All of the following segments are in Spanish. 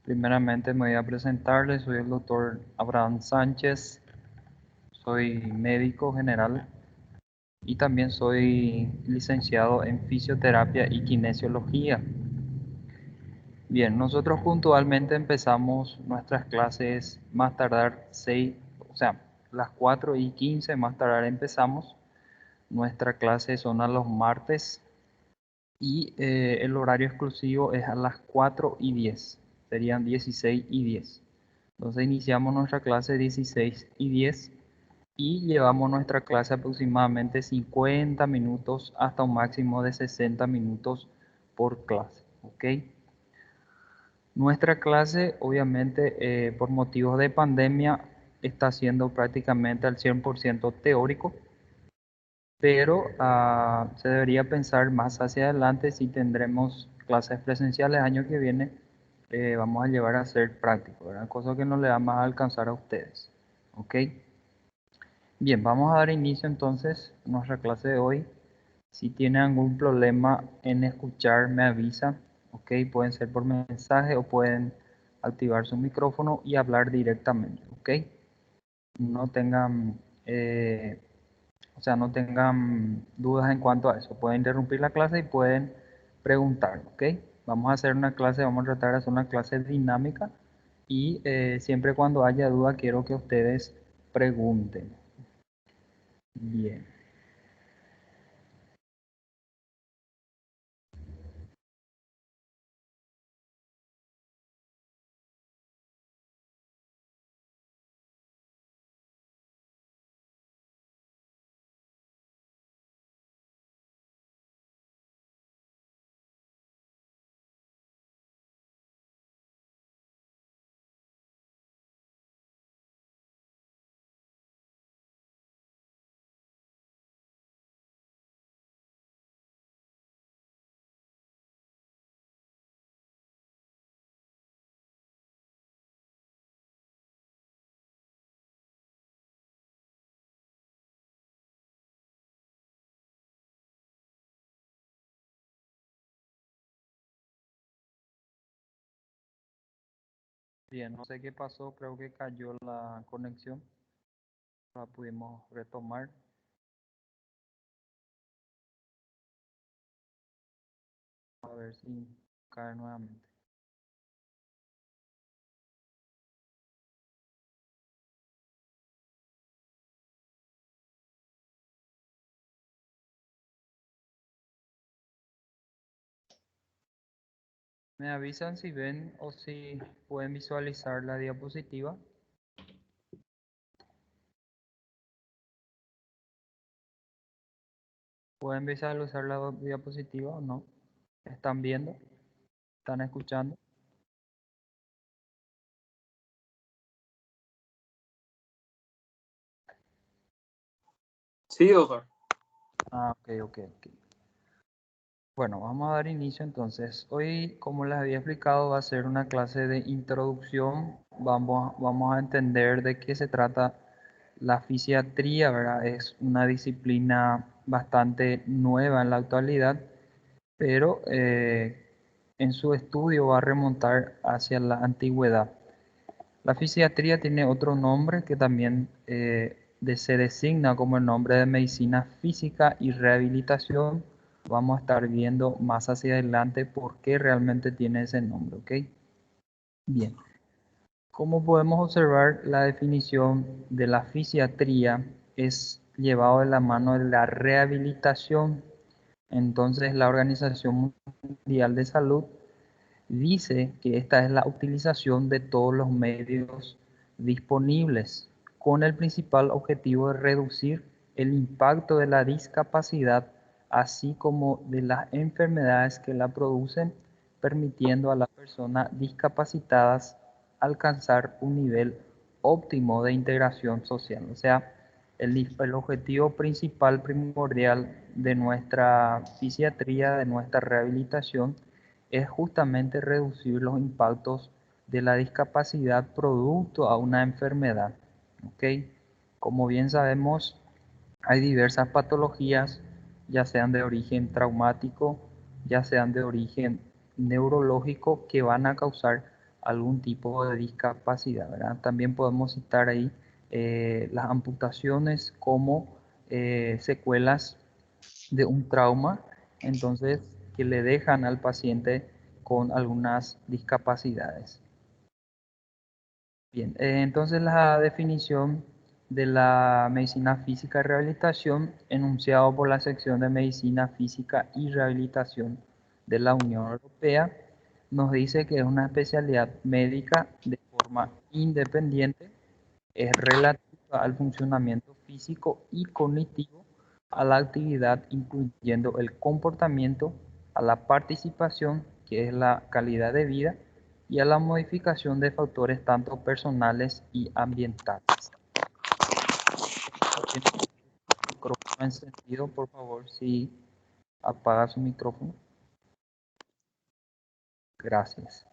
Primeramente me voy a presentarles, soy el doctor Abraham Sánchez, soy médico general y también soy licenciado en fisioterapia y kinesiología. Bien, nosotros puntualmente empezamos nuestras clases más tardar 6, o sea, las 4:15 más tardar empezamos. Nuestra clase son a los martes y el horario exclusivo es a las 4:10, serían 16:10. Entonces iniciamos nuestra clase 16:10 y llevamos nuestra clase aproximadamente 50 minutos hasta un máximo de 60 minutos por clase, ¿ok? Nuestra clase, obviamente, por motivos de pandemia, está siendo prácticamente al 100% teórico, pero se debería pensar más hacia adelante si tendremos clases presenciales el año que viene. Vamos a llevar a ser práctico, ¿verdad? Cosa que no le va más a alcanzar a ustedes, ¿ok? Bien, vamos a dar inicio entonces a nuestra clase de hoy. Si tienen algún problema en escuchar, me avisa, ¿ok? Pueden ser por mensaje o pueden activar su micrófono y hablar directamente, ¿ok? No tengan, no tengan dudas en cuanto a eso. Pueden interrumpir la clase y pueden preguntar, ¿ok? Vamos a hacer una clase, vamos a tratar de hacer una clase dinámica y siempre cuando haya duda quiero que ustedes pregunten. Bien. Bien, no sé qué pasó, creo que cayó la conexión. La pudimos retomar. A ver si cae nuevamente. Me avisan si ven o si pueden visualizar la diapositiva. ¿Pueden visualizar la diapositiva o no? ¿Están viendo? ¿Están escuchando? Sí, doctor. Ok. Bueno, vamos a dar inicio entonces. Hoy, como les había explicado, va a ser una clase de introducción. Vamos a entender de qué se trata la fisiatría, ¿verdad? Es una disciplina bastante nueva en la actualidad, pero en su estudio va a remontar hacia la antigüedad. La fisiatría tiene otro nombre que también se designa como el nombre de medicina física y rehabilitación. Vamos a estar viendo más hacia adelante por qué realmente tiene ese nombre, ¿ok? Bien, como podemos observar, la definición de la fisiatría es llevado de la mano de la rehabilitación. Entonces, la Organización Mundial de Salud dice que esta es la utilización de todos los medios disponibles con el principal objetivo de reducir el impacto de la discapacidad, así como de las enfermedades que la producen, permitiendo a las personas discapacitadas alcanzar un nivel óptimo de integración social. O sea, el objetivo principal, primordial de nuestra fisiatría, de nuestra rehabilitación, es justamente reducir los impactos de la discapacidad producto a una enfermedad. ¿Ok? Como bien sabemos, hay diversas patologías, ya sean de origen traumático, ya sean de origen neurológicos que van a causar algún tipo de discapacidad, ¿verdad? También podemos citar ahí las amputaciones como secuelas de un trauma, entonces que le dejan al paciente con algunas discapacidades. Bien, entonces la definición de la medicina física y rehabilitación, enunciado por la sección de medicina física y rehabilitación de la Unión Europea, nos dice que es una especialidad médica de forma independiente, es relativa al funcionamiento físico y cognitivo, a la actividad incluyendo el comportamiento, a la participación, que es la calidad de vida, y a la modificación de factores tanto personales y ambientales. Tiene su micrófono encendido, por favor, si apaga su micrófono. Gracias.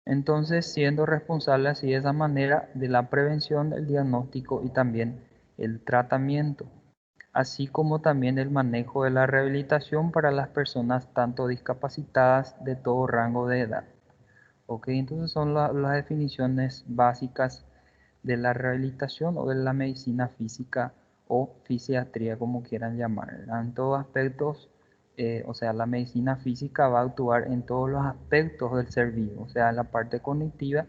Entonces, siendo responsable así de esa manera de la prevención, el diagnóstico y también el tratamiento, así como también el manejo de la rehabilitación para las personas tanto discapacitadas de todo rango de edad. Ok, entonces son las definiciones básicas de la rehabilitación o de la medicina física o fisiatría, como quieran llamar. En todos aspectos, o sea, la medicina física va a actuar en todos los aspectos del ser vivo, o sea, en la parte cognitiva,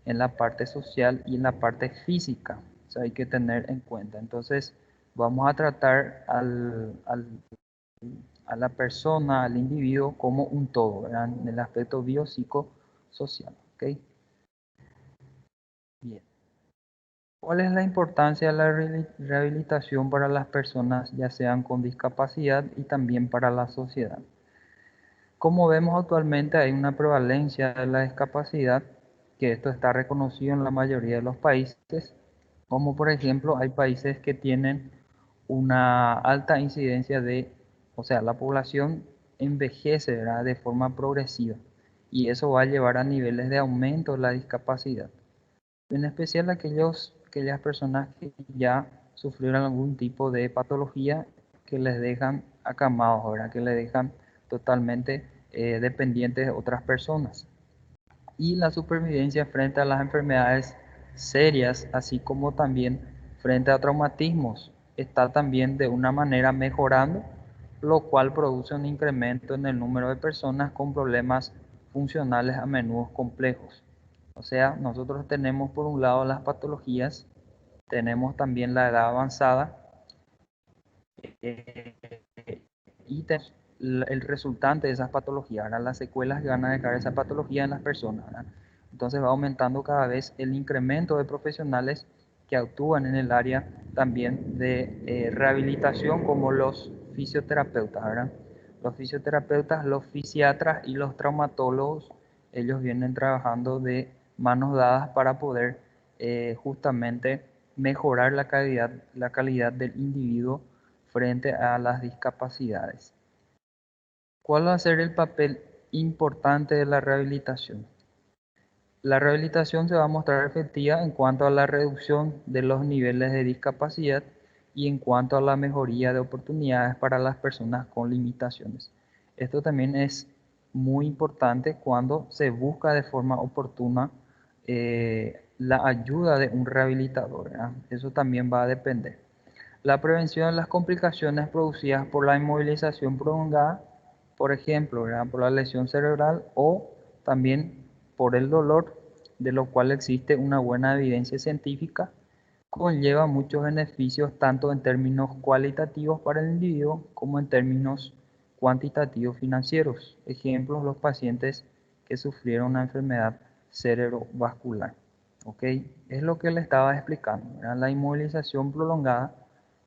en la parte social y en la parte física. O sea, hay que tener en cuenta. Entonces, vamos a tratar a la persona, al individuo, como un todo, ¿verdad? En el aspecto biopsicosocial. ¿Ok? Bien. ¿Cuál es la importancia de la rehabilitación para las personas, ya sean con discapacidad y también para la sociedad? Como vemos actualmente hay una prevalencia de la discapacidad, que esto está reconocido en la mayoría de los países, como por ejemplo hay países que tienen una alta incidencia de, o sea, la población envejece, ¿verdad?, de forma progresiva y eso va a llevar a niveles de aumento de la discapacidad. En especial aquellas personas que ya sufrieron algún tipo de patología que les dejan acamados, ¿verdad? Que les dejan totalmente dependientes de otras personas. Y la supervivencia frente a las enfermedades serias, así como también frente a traumatismos, está también de una manera mejorando, lo cual produce un incremento en el número de personas con problemas funcionales a menudo complejos. O sea, nosotros tenemos por un lado las patologías, tenemos también la edad avanzada eh, y tenemos el resultante de esas patologías, ¿verdad? Las secuelas que van a dejar esa patología en las personas, ¿verdad? Entonces va aumentando cada vez el incremento de profesionales que actúan en el área también de rehabilitación, como los fisioterapeutas, ¿verdad? Los fisioterapeutas, los fisiatras y los traumatólogos, ellos vienen trabajando de manos dadas para poder justamente mejorar la calidad del individuo frente a las discapacidades. ¿Cuál va a ser el papel importante de la rehabilitación? La rehabilitación se va a mostrar efectiva en cuanto a la reducción de los niveles de discapacidad y en cuanto a la mejoría de oportunidades para las personas con limitaciones. Esto también es muy importante cuando se busca de forma oportuna la ayuda de un rehabilitador, ¿verdad? Eso también va a depender. La prevención de las complicaciones producidas por la inmovilización prolongada, por ejemplo, ¿verdad?, por la lesión cerebral o también por el dolor, de lo cual existe una buena evidencia científica, conlleva muchos beneficios tanto en términos cualitativos para el individuo como en términos cuantitativos financieros. Ejemplos, los pacientes que sufrieron una enfermedad cerebrovascular. ¿Ok? Es lo que le estaba explicando, ¿verdad? La inmovilización prolongada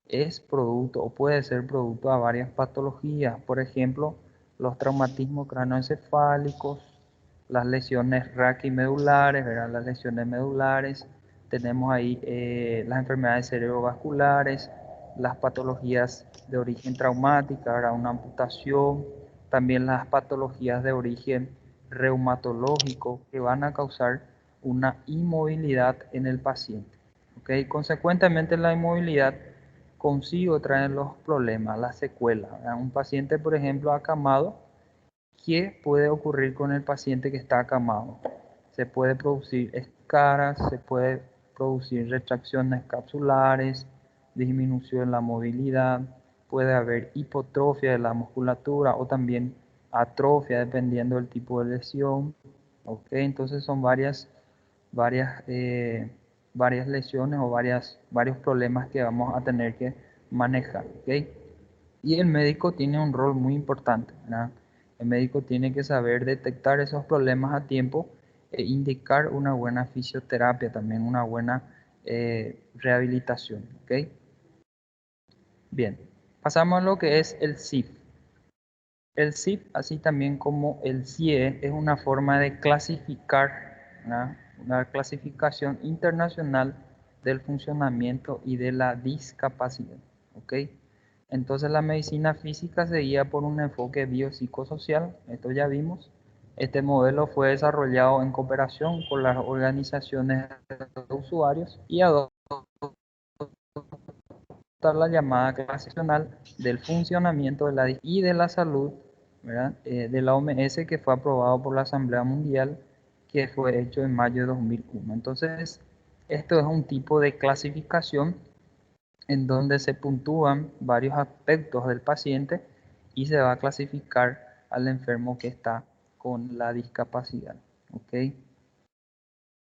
es producto o puede ser producto a varias patologías, por ejemplo, los traumatismos cráneoencefálicos, las lesiones raquimedulares, ¿verdad? Las lesiones medulares, tenemos ahí las enfermedades cerebrovasculares, las patologías de origen traumática, ¿verdad?, una amputación, también las patologías de origen reumatológico que van a causar una inmovilidad en el paciente. ¿Okay? Consecuentemente, la inmovilidad consigo traer los problemas, las secuelas, ¿verdad? Un paciente, por ejemplo, acamado, ¿Qué puede ocurrir con el paciente que está acamado? Se puede producir escaras, se puede producir retracciones capsulares, disminución en la movilidad, puede haber hipotrofia de la musculatura o también atrofia dependiendo del tipo de lesión. ¿Ok? Entonces son varias, varias lesiones o varios problemas que vamos a tener que manejar. ¿Ok? Y el médico tiene un rol muy importante, ¿verdad? El médico tiene que saber detectar esos problemas a tiempo e indicar una buena fisioterapia, también una buena rehabilitación. ¿Ok? Bien, pasamos a lo que es el CIF. El CIF, así también como el CIE, es una forma de clasificar, ¿verdad? Una clasificación internacional del funcionamiento y de la discapacidad. ¿Ok? Entonces la medicina física se guía por un enfoque biopsicosocial, esto ya vimos. Este modelo fue desarrollado en cooperación con las organizaciones de usuarios y adopta la llamada clase nacional del funcionamiento de la y de la salud, ¿verdad? De la OMS, que fue aprobado por la Asamblea Mundial, que fue hecho en mayo de 2001. Entonces, esto es un tipo de clasificación en donde se puntúan varios aspectos del paciente y se va a clasificar al enfermo que está con la discapacidad. ¿Ok?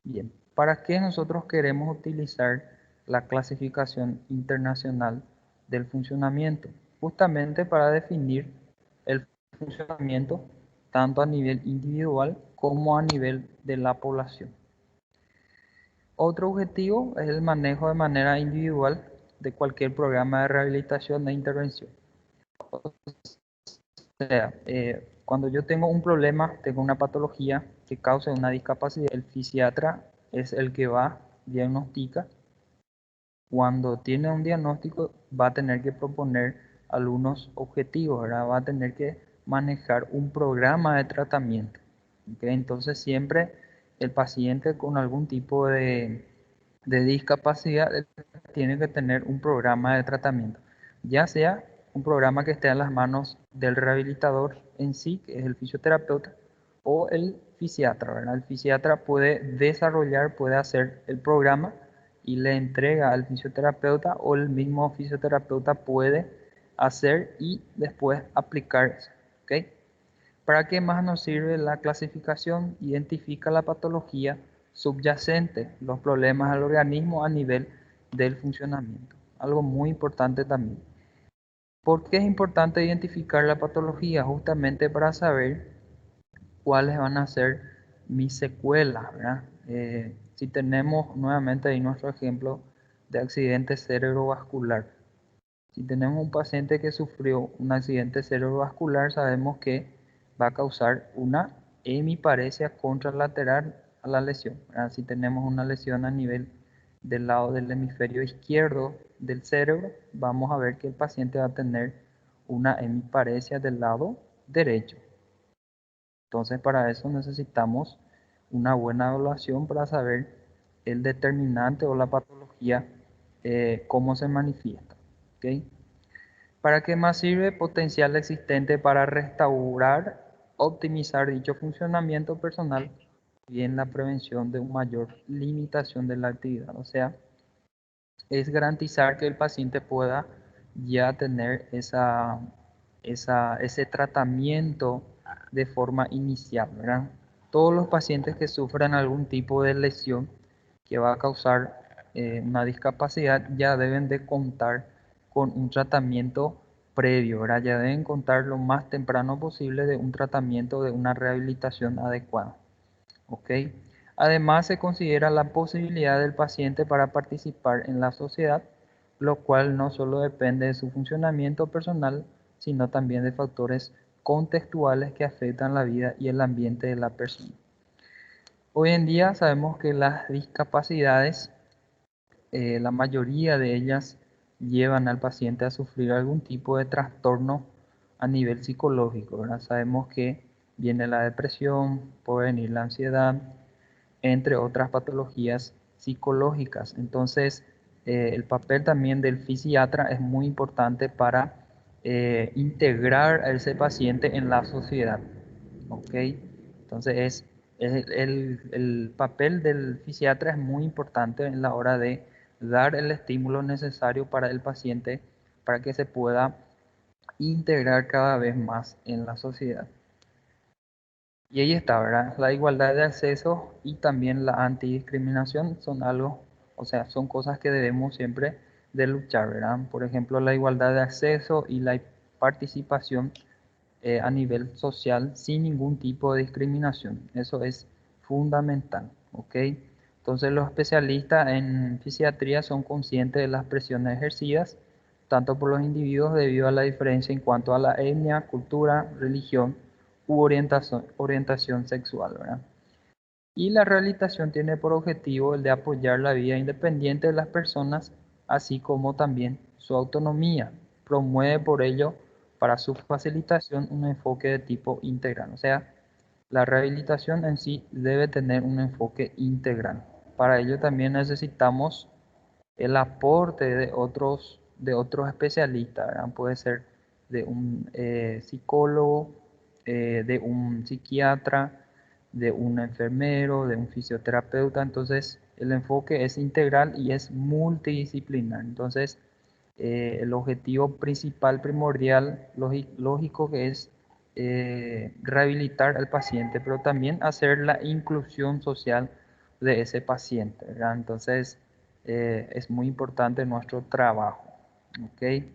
Bien, ¿para qué nosotros queremos utilizar la clasificación internacional del funcionamiento? Justamente para definir el funcionamiento tanto a nivel individual como a nivel de la población. Otro objetivo es el manejo de manera individual de cualquier programa de rehabilitación e intervención. O sea, cuando yo tengo un problema, tengo una patología que causa una discapacidad, el fisiatra es el que va, diagnostica. Cuando tiene un diagnóstico, va a tener que proponer algunos objetivos, ¿verdad? Va a tener que manejar un programa de tratamiento. ¿Ok? Entonces, siempre el paciente con algún tipo de discapacidad tiene que tener un programa de tratamiento, ya sea un programa que esté en las manos del rehabilitador en sí, que es el fisioterapeuta, o el fisiatra, ¿verdad? El fisiatra puede desarrollar, puede hacer el programa y le entrega al fisioterapeuta, o el mismo fisioterapeuta puede hacer y después aplicar eso. ¿Ok? ¿Para qué más nos sirve la clasificación? Identifica la patología subyacente, los problemas al organismo a nivel del funcionamiento. Algo muy importante también. ¿Por qué es importante identificar la patología? Justamente para saber cuáles van a ser mis secuelas, ¿verdad? Si tenemos nuevamente ahí nuestro ejemplo de accidente cerebrovascular. Si tenemos un paciente que sufrió un accidente cerebrovascular, sabemos que va a causar una hemiparesia contralateral a la lesión, ¿verdad? Si tenemos una lesión a nivel del lado del hemisferio izquierdo del cerebro, vamos a ver que el paciente va a tener una hemiparesia del lado derecho. Entonces, para eso necesitamos una buena evaluación para saber el determinante o la patología, cómo se manifiesta. ¿Ok? ¿Para qué más sirve? Potencial existente para restaurar, optimizar dicho funcionamiento personal y en la prevención de una mayor limitación de la actividad. O sea, es garantizar que el paciente pueda ya tener ese tratamiento de forma inicial, ¿verdad? Todos los pacientes que sufran algún tipo de lesión que va a causar una discapacidad ya deben de contar con un tratamiento previo, ¿verdad? Ya deben contar lo más temprano posible de un tratamiento, de una rehabilitación adecuada. ¿Ok? Además, se considera la posibilidad del paciente para participar en la sociedad, lo cual no solo depende de su funcionamiento personal, sino también de factores contextuales que afectan la vida y el ambiente de la persona. Hoy en día sabemos que las discapacidades, la mayoría de ellas llevan al paciente a sufrir algún tipo de trastorno a nivel psicológico, ¿verdad? Sabemos que viene la depresión, puede venir la ansiedad, entre otras patologías psicológicas. Entonces, el papel también del fisiatra es muy importante para integrar a ese paciente en la sociedad. ¿ok? Entonces el papel del fisiatra es muy importante en la hora de dar el estímulo necesario para el paciente para que se pueda integrar cada vez más en la sociedad. Y ahí está, ¿verdad? La igualdad de acceso y también la antidiscriminación son algo, o sea, son cosas que debemos siempre de luchar, ¿verdad? Por ejemplo, la igualdad de acceso y la participación a nivel social sin ningún tipo de discriminación. Eso es fundamental, ¿ok? Entonces los especialistas en fisiatría son conscientes de las presiones ejercidas tanto por los individuos debido a la diferencia en cuanto a la etnia, cultura, religión u orientación sexual, ¿verdad? Y la rehabilitación tiene por objetivo el de apoyar la vida independiente de las personas, así como también su autonomía. Promueve por ello para su facilitación un enfoque de tipo integral. O sea, la rehabilitación en sí debe tener un enfoque integral. Para ello también necesitamos el aporte de otros especialistas, ¿verdad? Puede ser de un psicólogo, de un psiquiatra, de un enfermero, de un fisioterapeuta. Entonces, el enfoque es integral y es multidisciplinar. Entonces, el objetivo principal, primordial, lógico que es rehabilitar al paciente, pero también hacer la inclusión social de ese paciente, ¿verdad? Entonces, es muy importante nuestro trabajo, ¿ok?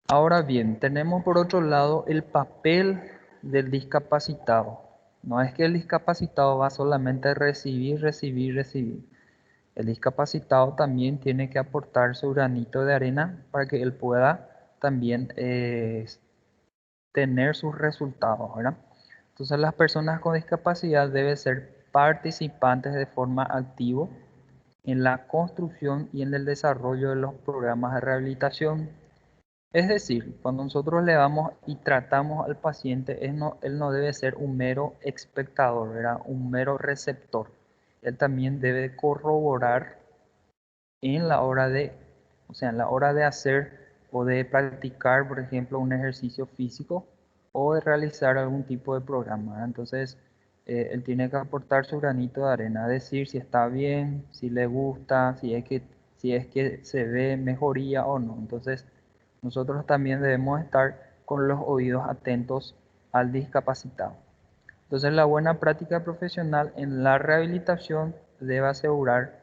Ahora bien, tenemos por otro lado el papel del discapacitado. No es que el discapacitado va solamente a recibir, recibir, recibir. El discapacitado también tiene que aportar su granito de arena para que él pueda también tener sus resultados, ¿verdad? Entonces las personas con discapacidad deben ser participantes de forma activa en la construcción y en el desarrollo de los programas de rehabilitación. Es decir, cuando nosotros le damos y tratamos al paciente, él no debe ser un mero espectador, ¿verdad? Un mero receptor. Él también debe corroborar en la hora de, o sea, en la hora de hacer o de practicar, por ejemplo, un ejercicio físico o de realizar algún tipo de programa, ¿verdad? Entonces, él tiene que aportar su granito de arena, decir si está bien, si le gusta, si es que se ve mejoría o no. Entonces, nosotros también debemos estar con los oídos atentos al discapacitado. Entonces, la buena práctica profesional en la rehabilitación debe asegurar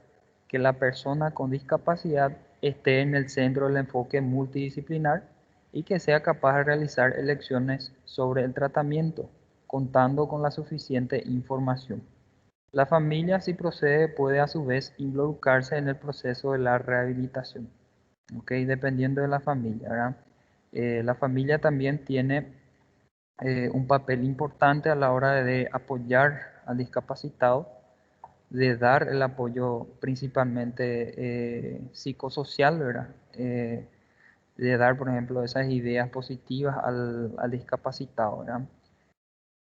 que la persona con discapacidad esté en el centro del enfoque multidisciplinar y que sea capaz de realizar elecciones sobre el tratamiento, contando con la suficiente información. La familia, si procede, puede a su vez involucrarse en el proceso de la rehabilitación, ¿ok? Dependiendo de la familia, ¿verdad? La familia también tiene un papel importante a la hora de apoyar al discapacitado, de dar el apoyo principalmente psicosocial, ¿verdad? De dar, por ejemplo, esas ideas positivas al discapacitado, ¿verdad?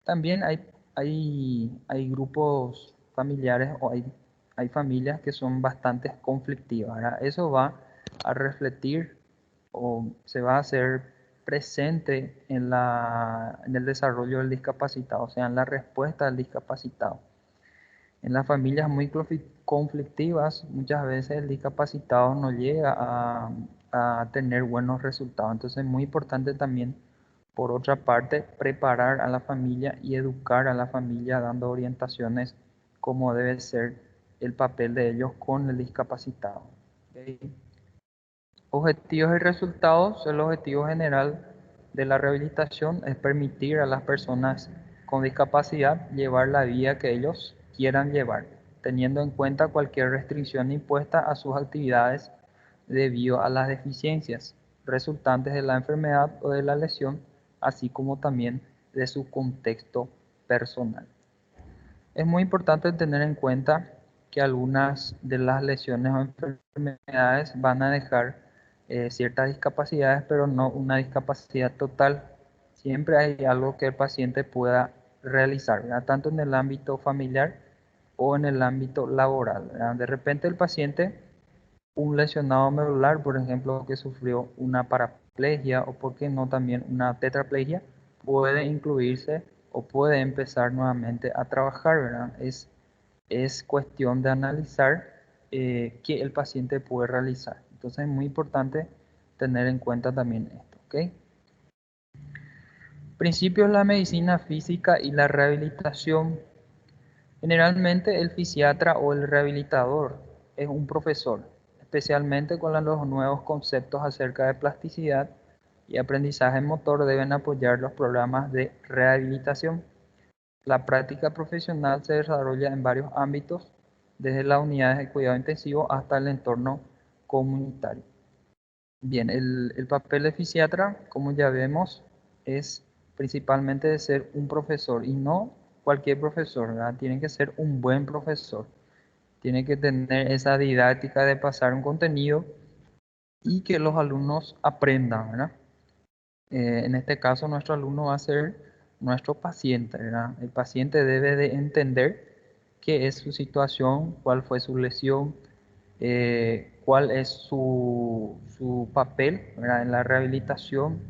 También hay grupos familiares o hay familias que son bastante conflictivas, ¿verdad? Eso va a refletir o se va a hacer presente en el desarrollo del discapacitado, o sea, en la respuesta del discapacitado. En las familias muy conflictivas, muchas veces el discapacitado no llega a tener buenos resultados. Entonces es muy importante también, por otra parte, preparar a la familia y educar a la familia dando orientaciones como debe ser el papel de ellos con el discapacitado. ¿Ok? Objetivos y resultados. El objetivo general de la rehabilitación es permitir a las personas con discapacidad llevar la vida que ellos quieran llevar, teniendo en cuenta cualquier restricción impuesta a sus actividades debido a las deficiencias resultantes de la enfermedad o de la lesión, así como también de su contexto personal. Es muy importante tener en cuenta que algunas de las lesiones o enfermedades van a dejar ciertas discapacidades, pero no una discapacidad total. Siempre hay algo que el paciente pueda realizar, ¿verdad? Tanto en el ámbito familiar o en el ámbito laboral, ¿verdad? De repente el paciente, un lesionado medular, por ejemplo, que sufrió una cuadriplegia o por qué no también una tetraplegia, puede incluirse o puede empezar nuevamente a trabajar, ¿verdad? Es cuestión de analizar qué el paciente puede realizar. Entonces es muy importante tener en cuenta también esto, ¿ok? Principios de la medicina física y la rehabilitación. Generalmente el fisiatra o el rehabilitador es un profesor, especialmente con los nuevos conceptos acerca de plasticidad y aprendizaje motor deben apoyar los programas de rehabilitación. La práctica profesional se desarrolla en varios ámbitos, desde las unidades de cuidado intensivo hasta el entorno comunitario. Bien, el papel de fisiatra, como ya vemos, es principalmente de ser un profesor y no cualquier profesor, ¿verdad? Tiene que ser un buen profesor. Tiene que tener esa didáctica de pasar un contenido y que los alumnos aprendan, ¿verdad? En este caso, nuestro alumno va a ser nuestro paciente, ¿verdad? El paciente debe de entender qué es su situación, cuál fue su lesión, cuál es su papel, ¿verdad? En la rehabilitación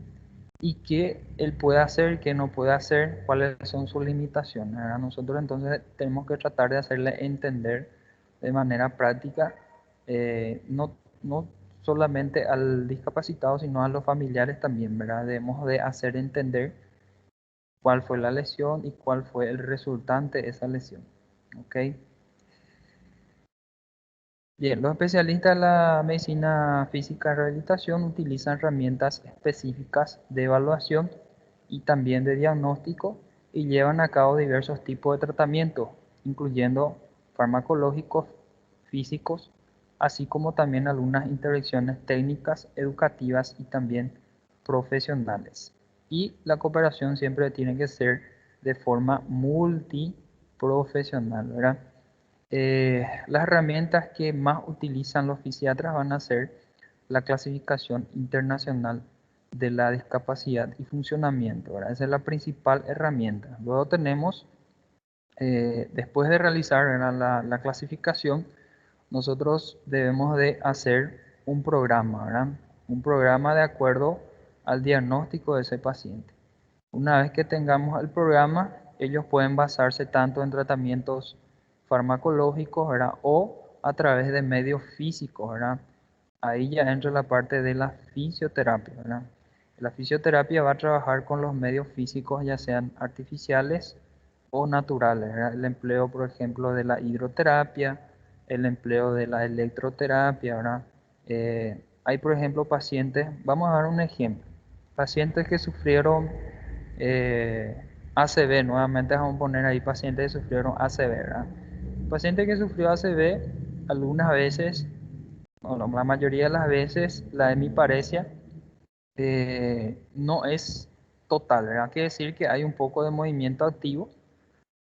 y qué él puede hacer, qué no puede hacer, cuáles son sus limitaciones, ¿verdad? Nosotros entonces tenemos que tratar de hacerle entender de manera práctica, no solamente al discapacitado, sino a los familiares también, ¿verdad? Debemos de hacer entender cuál fue la lesión y cuál fue el resultante de esa lesión, ¿ok? Bien, los especialistas de la medicina física de rehabilitación utilizan herramientas específicas de evaluación y también de diagnóstico y llevan a cabo diversos tipos de tratamientos, incluyendo farmacológicos, físicos, así como también algunas intervenciones técnicas, educativas y también profesionales. Y la cooperación siempre tiene que ser de forma multiprofesional, ¿verdad? Las herramientas que más utilizan los fisiatras van a ser la clasificación internacional de la discapacidad y funcionamiento, ¿verdad? Esa es la principal herramienta. Luego tenemos, después de realizar, ¿verdad?, la clasificación, nosotros debemos de hacer un programa, ¿verdad? Un programa de acuerdo al diagnóstico de ese paciente. Una vez que tengamos el programa, ellos pueden basarse tanto en tratamientos farmacológicos, ¿verdad? O a través de medios físicos, ¿verdad? Ahí ya entra la parte de la fisioterapia, ¿verdad? La fisioterapia va a trabajar con los medios físicos, ya sean artificiales o naturales, ¿verdad? El empleo, por ejemplo, de la hidroterapia, el empleo de la electroterapia, ¿verdad? Hay, por ejemplo, pacientes, vamos a dar un ejemplo, pacientes que sufrieron ACV, nuevamente vamos a poner ahí pacientes que sufrieron ACV, ¿verdad? Paciente que sufrió ACV, algunas veces, bueno, la mayoría de las veces, la hemiparesia no es total, ¿verdad? Quiere decir que hay un poco de movimiento activo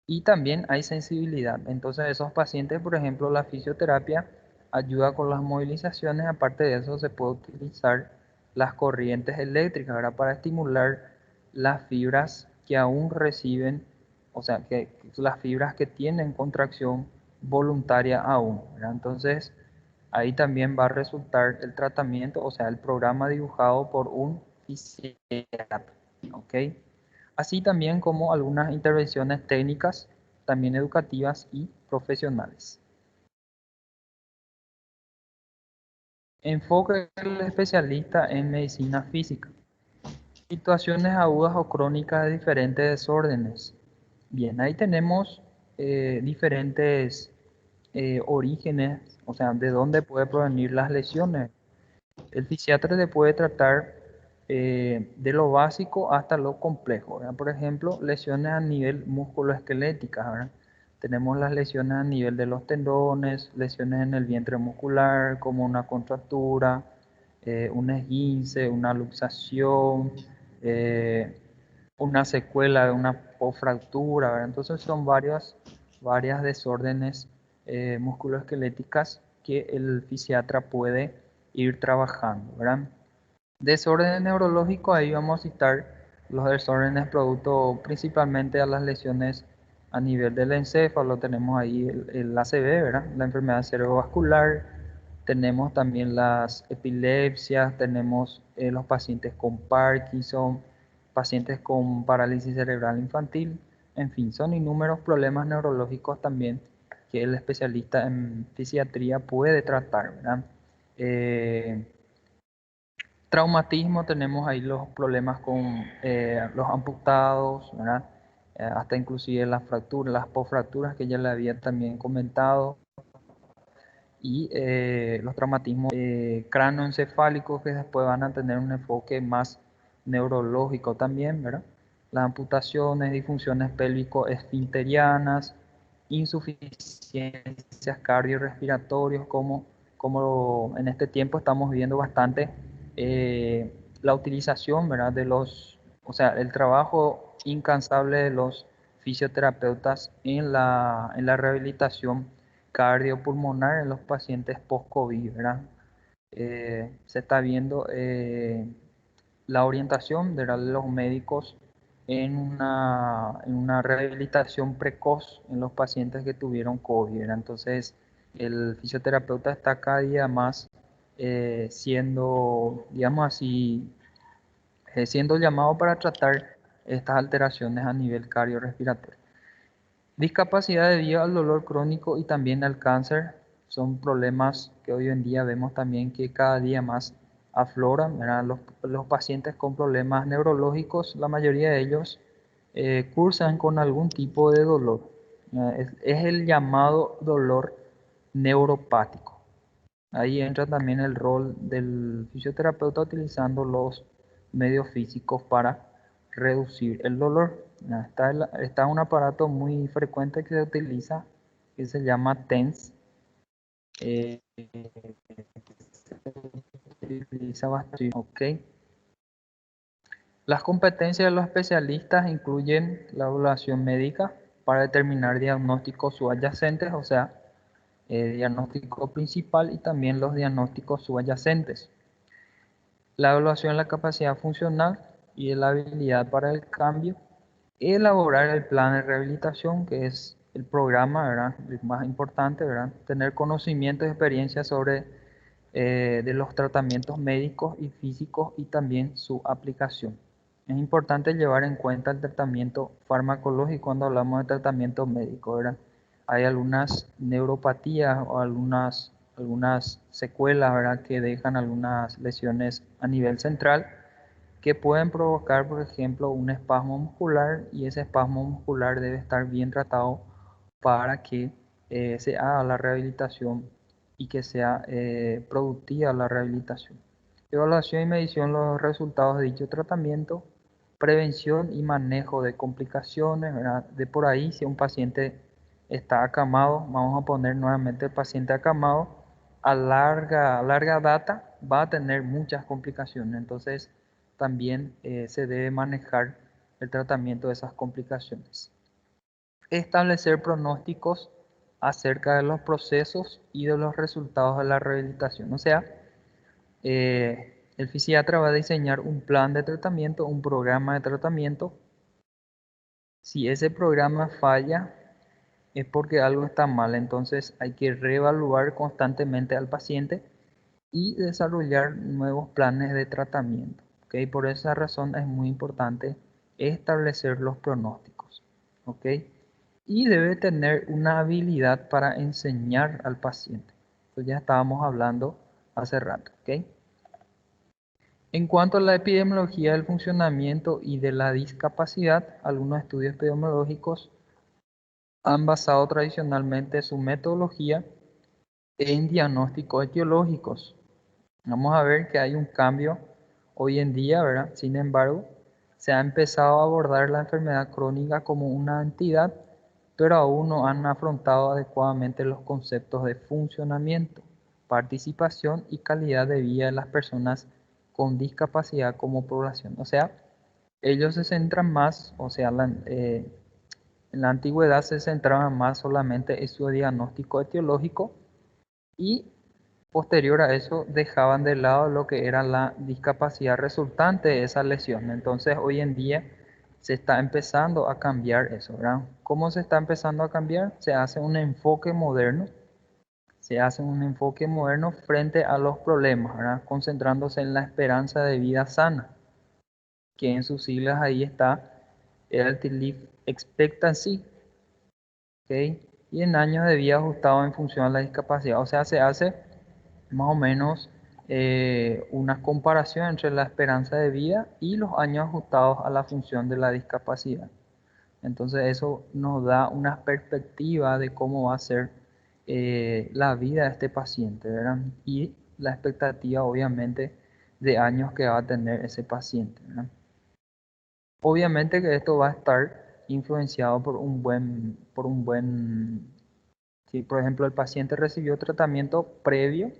y también hay sensibilidad. Entonces, esos pacientes, por ejemplo, la fisioterapia ayuda con las movilizaciones. Aparte de eso, se puede utilizar las corrientes eléctricas, ¿verdad?, para estimular las fibras que aún reciben, o sea, que las fibras que tienen contracción voluntaria aún, ¿verdad? Entonces, ahí también va a resultar el tratamiento, o sea, el programa dibujado por un fisiatra, ¿ok? Así también como algunas intervenciones técnicas, también educativas y profesionales. Enfoque del especialista en medicina física. Situaciones agudas o crónicas de diferentes desórdenes. Bien, ahí tenemos diferentes orígenes, o sea, de dónde puede provenir las lesiones. El fisiatra le puede tratar de lo básico hasta lo complejo, ¿verdad? Por ejemplo, lesiones a nivel musculoesqueléticas, ¿verdad? Tenemos las lesiones a nivel de los tendones, lesiones en el vientre muscular, como una contractura, un esguince, una luxación, eh, una secuela de una fractura, ¿verdad? Entonces son varias desórdenes musculoesqueléticas que el fisiatra puede ir trabajando, ¿verdad? Desórdenes neurológicos, ahí vamos a citar los desórdenes producto principalmente a las lesiones a nivel del encéfalo. Tenemos ahí el ACV, ¿verdad?, la enfermedad cerebrovascular, Tenemos también las epilepsias, tenemos los pacientes con Parkinson, pacientes con parálisis cerebral infantil, en fin, son innumerables problemas neurológicos también que el especialista en fisiatría puede tratar, ¿verdad? Eh, Traumatismo, tenemos ahí los problemas con los amputados, ¿verdad? Hasta inclusive las fracturas, las posfracturas que ya le había también comentado, y los traumatismos cráneoencefálicos que después van a tener un enfoque más neurológico también, ¿verdad? Las amputaciones, disfunciones pélvico-esfinterianas, insuficiencias cardiorrespiratorias, como en este tiempo estamos viendo bastante la utilización, ¿verdad? O sea, el trabajo incansable de los fisioterapeutas en la rehabilitación cardiopulmonar en los pacientes post-COVID, ¿verdad? Se está viendo la orientación de los médicos en una rehabilitación precoz en los pacientes que tuvieron COVID, ¿verdad? Entonces, el fisioterapeuta está cada día más siendo, digamos así, siendo llamado para tratar estas alteraciones a nivel cardiorrespiratorio. Discapacidad debido al dolor crónico y también al cáncer son problemas que hoy en día vemos también que cada día más afloran, ¿verdad? Los pacientes con problemas neurológicos, la mayoría de ellos cursan con algún tipo de dolor. Es el llamado dolor neuropático. Ahí entra también el rol del fisioterapeuta utilizando los medios físicos para reducir el dolor. Está un aparato muy frecuente que se utiliza que se llama TENS. Eh, se utiliza bastante. Okay. Las competencias de los especialistas incluyen la evaluación médica para determinar diagnósticos subyacentes, o sea, diagnóstico principal y también los diagnósticos subyacentes. La evaluación de la capacidad funcional y de la habilidad para el cambio. Elaborar el plan de rehabilitación, que es el programa, ¿verdad? El más importante, ¿verdad? Tener conocimiento y experiencia sobre de los tratamientos médicos y físicos y también su aplicación. Es importante llevar en cuenta el tratamiento farmacológico cuando hablamos de tratamiento médico, ¿verdad? Hay algunas neuropatías o algunas secuelas, ¿verdad? Que dejan algunas lesiones a nivel central que pueden provocar, por ejemplo, un espasmo muscular, y ese espasmo muscular debe estar bien tratado para que se haga la rehabilitación y que sea productiva la rehabilitación. Evaluación y medición de los resultados de dicho tratamiento, prevención y manejo de complicaciones, ¿verdad? De por ahí, si un paciente está acamado, vamos a poner nuevamente el paciente acamado, a larga data va a tener muchas complicaciones. Entonces, también se debe manejar el tratamiento de esas complicaciones. Establecer pronósticos acerca de los procesos y de los resultados de la rehabilitación. O sea, el fisiatra va a diseñar un plan de tratamiento, un programa de tratamiento. Si ese programa falla, es porque algo está mal. Entonces hay que reevaluar constantemente al paciente y desarrollar nuevos planes de tratamiento. ¿Okay? Por esa razón es muy importante establecer los pronósticos. ¿Okay? Y debe tener una habilidad para enseñar al paciente. Eso ya estábamos hablando hace rato. ¿Okay? En cuanto a la epidemiología del funcionamiento y de la discapacidad, algunos estudios epidemiológicos han basado tradicionalmente su metodología en diagnósticos etiológicos. Vamos a ver que hay un cambio hoy en día, ¿verdad? Sin embargo, se ha empezado a abordar la enfermedad crónica como una entidad, pero aún no han afrontado adecuadamente los conceptos de funcionamiento, participación y calidad de vida de las personas con discapacidad como población. O sea, ellos se centran más, o sea, en la antigüedad se centraban más solamente en su diagnóstico etiológico y posterior a eso dejaban de lado lo que era la discapacidad resultante de esa lesión. Entonces hoy en día se está empezando a cambiar eso, ¿verdad? ¿Cómo se está empezando a cambiar? Se hace un enfoque moderno, se hace un enfoque moderno frente a los problemas, ¿verdad? Concentrándose en la esperanza de vida sana, que en sus siglas ahí está Healthy Life Expectancy, ¿ok? Y en años de vida ajustado en función a la discapacidad. O sea, se hace más o menos una comparación entre la esperanza de vida y los años ajustados a la función de la discapacidad. Entonces eso nos da una perspectiva de cómo va a ser la vida de este paciente, ¿verdad? Y la expectativa, obviamente, de años que va a tener ese paciente, ¿verdad? Obviamente que esto va a estar influenciado si por ejemplo el paciente recibió tratamiento previo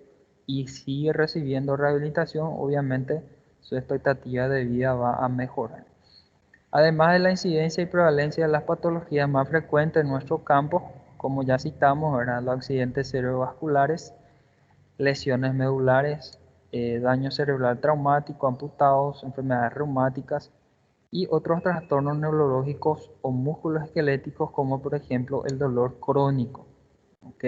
y sigue recibiendo rehabilitación, obviamente su expectativa de vida va a mejorar. Además de la incidencia y prevalencia de las patologías más frecuentes en nuestro campo, como ya citamos, ¿verdad? Los accidentes cerebrovasculares, lesiones medulares, daño cerebral traumático, amputados, enfermedades reumáticas y otros trastornos neurológicos o musculoesqueléticos, como por ejemplo el dolor crónico. ¿Ok?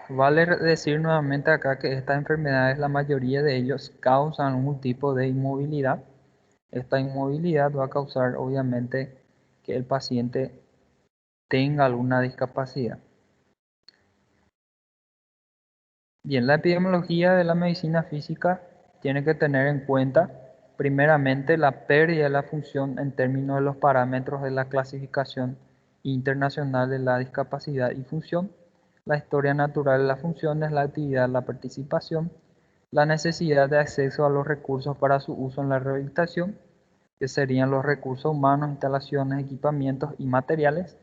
Vale decir nuevamente acá que estas enfermedades, la mayoría de ellos causan algún tipo de inmovilidad. Esta inmovilidad va a causar, obviamente, que el paciente tenga alguna discapacidad. Bien, la epidemiología de la medicina física tiene que tener en cuenta, primeramente, la pérdida de la función en términos de los parámetros de la clasificación internacional de la discapacidad y función, la historia natural de las funciones, la actividad, la participación, la necesidad de acceso a los recursos para su uso en la rehabilitación, que serían los recursos humanos, instalaciones, equipamientos y materiales,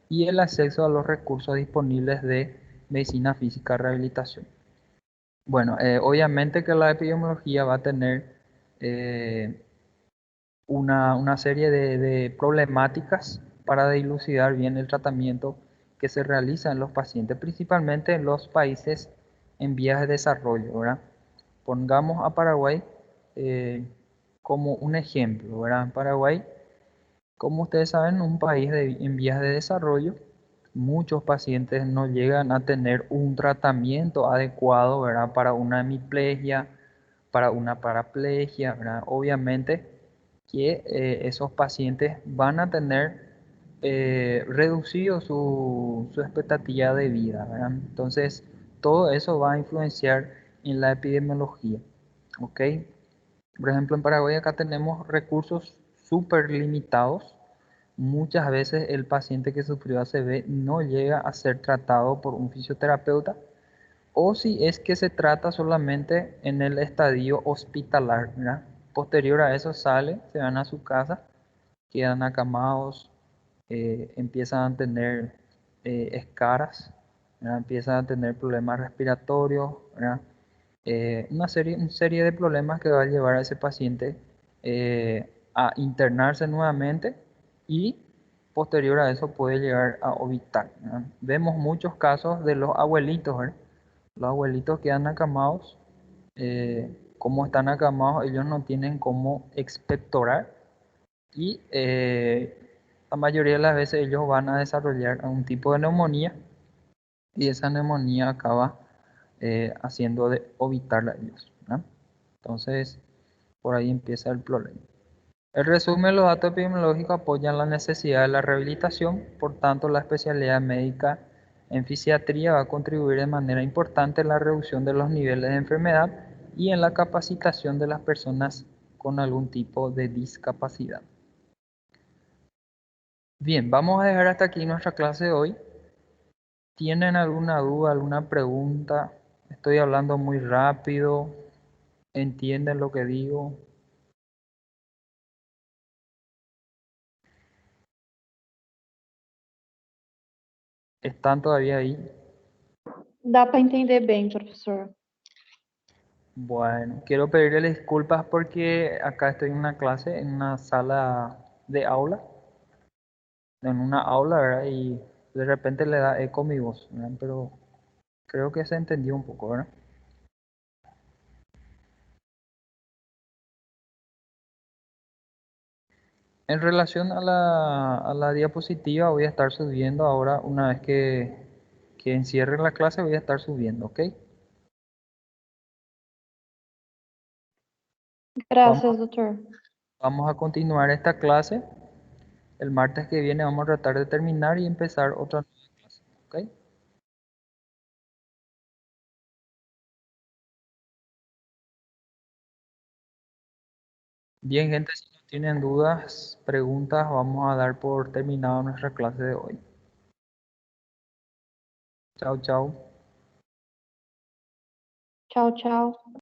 y el acceso a los recursos disponibles de medicina física rehabilitación. Bueno, obviamente que la epidemiología va a tener eh, una serie de problemáticas para dilucidar bien el tratamiento que se realiza en los pacientes, principalmente en los países en vías de desarrollo, ¿verdad? Pongamos a Paraguay eh, como un ejemplo, ¿verdad? Paraguay, como ustedes saben, un país en vías de desarrollo, muchos pacientes no llegan a tener un tratamiento adecuado, ¿verdad? Para una hemiplegia, para una paraplegia, ¿verdad? Obviamente que esos pacientes van a tener reducido su expectativa de vida, ¿verdad? Entonces, todo eso va a influenciar en la epidemiología, ¿ok? Por ejemplo, en Paraguay acá tenemos recursos súper limitados. Muchas veces el paciente que sufrió ACV no llega a ser tratado por un fisioterapeuta o si es que se trata solamente en el estadio hospitalar, ¿verdad? Posterior a eso se van a su casa, quedan acamados, empiezan a tener escaras, ¿verdad? Empiezan a tener problemas respiratorios, ¿verdad? Una serie de problemas que va a llevar a ese paciente a internarse nuevamente y posterior a eso puede llegar a ovitar, ¿verdad? Vemos muchos casos de los abuelitos, ¿verdad? Los abuelitos quedan acamados, como están acamados ellos no tienen cómo expectorar y la mayoría de las veces ellos van a desarrollar un tipo de neumonía y esa neumonía acaba haciendo de ovitar a ellos, ¿verdad? Entonces, por ahí empieza el problema. El resumen de los datos epidemiológicos apoyan la necesidad de la rehabilitación, por tanto, la especialidad médica en fisiatría va a contribuir de manera importante en la reducción de los niveles de enfermedad y en la capacitación de las personas con algún tipo de discapacidad. Bien, vamos a dejar hasta aquí nuestra clase de hoy. ¿Tienen alguna duda, alguna pregunta? Estoy hablando muy rápido. ¿Entienden lo que digo? ¿Están todavía ahí? Dá para entender bem, professor. Bueno, quiero pedirle disculpas porque acá estoy en una clase, en una sala de aula, en una aula, ¿verdad? Y de repente le da eco mi voz, ¿verdad? Pero creo que se entendió un poco, ¿verdad? En relación a la diapositiva, voy a estar subiendo ahora una vez que que encierre la clase voy a estar subiendo, ¿ok? Gracias, doctor. Vamos a continuar esta clase. El martes que viene vamos a tratar de terminar y empezar otra nueva clase, ¿ok? Bien, gente, si no tienen dudas, preguntas, vamos a dar por terminado nuestra clase de hoy. Chao, chao. Chao, chao.